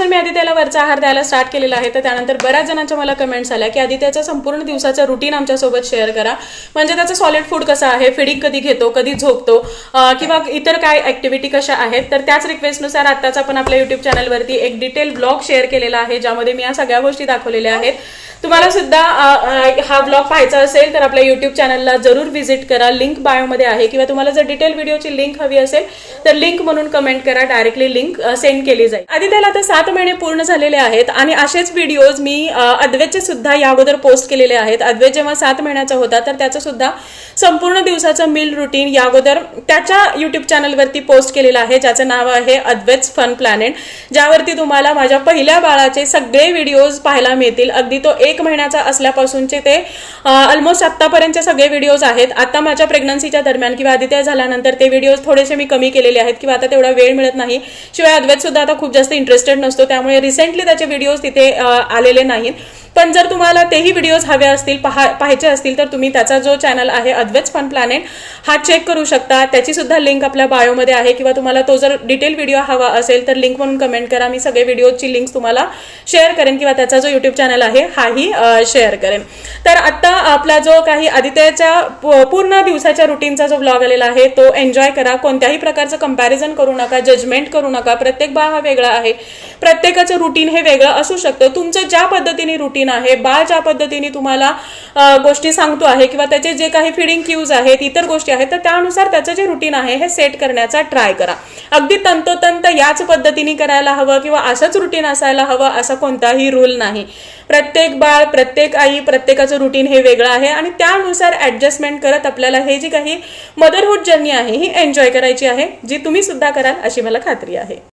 जेव्हापासून मी आदित्याला वरचा आहार द्यायला स्टार्ट केलेला आहे तर त्यानंतर बऱ्याच जणांच्या मला कमेंट्स आल्या की आदित्याचं संपूर्ण दिवसाचं रुटीन आमच्यासोबत शेअर करा, म्हणजे त्याचं सॉलिड फूड कसं आहे, फिडिंग कधी घेतो, कधी झोपतो किंवा इतर काय ऍक्टिव्हिटी कशा आहेत. तर त्याच रिक्वेस्टनुसार आत्ताच आपण आपल्या युट्यूब चॅनलवरती एक डिटेल ब्लॉग शेअर केलेला आहे ज्यामध्ये मी या सगळ्या गोष्टी दाखवलेल्या आहेत. तुम्हाला सुद्धा हा ब्लॉग पाहायचा असेल तर आपल्या युट्यूब चॅनलला जरूर व्हिजिट करा, लिंक बायोमध्ये आहे. किंवा तुम्हाला जर डिटेल व्हिडिओची लिंक हवी असेल तर लिंक म्हणून कमेंट करा, डायरेक्टली लिंक सेंड केली जाईल. आदित्याला आता 7 महिने पूर्ण झालेले आहेत आणि असेच व्हिडिओज मी अद्वैतचे सुद्धा या अगोदर पोस्ट केलेले आहेत. अद्वैत जेव्हा 7 महिन्याचा होता तर त्याचं सुद्धा संपूर्ण दिवसाचं मील रुटीन या अगोदर त्याच्या युट्यूब चॅनलवरती पोस्ट केलेलं आहे ज्याचं नाव आहे अद्वैत्स फन प्लॅनेट, ज्यावरती तुम्हाला माझ्या पहिल्या बाळाचे सगळे व्हिडिओज पाहायला मिळतील. अगदी तो 1 महिन्याचा असल्यापासूनचे ते ऑलमोस्ट आतापर्यंतचे सगळे व्हिडिओज आहेत. आता माझ्या प्रेग्नन्सीच्या दरम्यान किंवा आदित्य झाल्यानंतर ते व्हिडिओज थोडेसे मी कमी केलेले आहेत किंवा आता तेवढा वेळ मिळत नाही. शिवाय अद्वैत सुद्धा आता खूप जास्त इंटरेस्टेड नसतो, त्यामुळे रिसेंटली त्याचे व्हिडिओज तिथे आलेले नाहीत. पण जर तुम्हाला तेही व्हिडिओज हवे असतील, पाहायचे असतील तर तुम्ही त्याचा जो चॅनल आहे अद्वैत्स फन प्लॅनेट हा चेक करू शकता. त्याची सुद्धा लिंक आपल्या बायोमध्ये आहे. किंवा तुम्हाला तो जर डिटेल व्हिडिओ हवा असेल तर लिंक म्हणून कमेंट करा, मी सगळे व्हिडिओची लिंक्स तुम्हाला शेअर करेन किंवा त्याचा जो युट्यूब चॅनल आहे हाही शेअर करेन. तर आता आपला जो काही आदित्याच्या पूर्ण दिवसाच्या रुटीनचा जो ब्लॉग आलेला आहे तो एन्जॉय करा. कोणत्याही प्रकारचं कंपॅरिझन करू नका, जजमेंट करू नका. प्रत्येक बाळ हा वेगळा आहे, प्रत्येकाचं रुटीन हे वेगळं असू शकतं. तुमचं ज्या पद्धतीने रुटीन आहे, बाळ ज्या पद्धतीने तुम्हाला गोष्टी सांगतो आहे किंवा त्याचे जे काही फिडिंग क्यूज आहेत, इतर गोष्टी आहेत, तर त्यानुसार त्याचं जे रुटीन आहे हे सेट करण्याचा ट्राय करा. अगदी तंतोतंत याच पद्धतीने करायला हवं किंवा असंच रुटीन असायला हवं असा कोणताही रूल नाही. प्रत्येक बाळ, प्रत्येक आई, प्रत्येकाचं रुटीन हे वेगळं आहे आणि त्यानुसार ऍडजस्टमेंट करत आपल्याला हे जी काही मदरहूड जर्नी आहे ही एन्जॉय करायची आहे, जी तुम्ही सुद्धा कराल अशी मला खात्री आहे.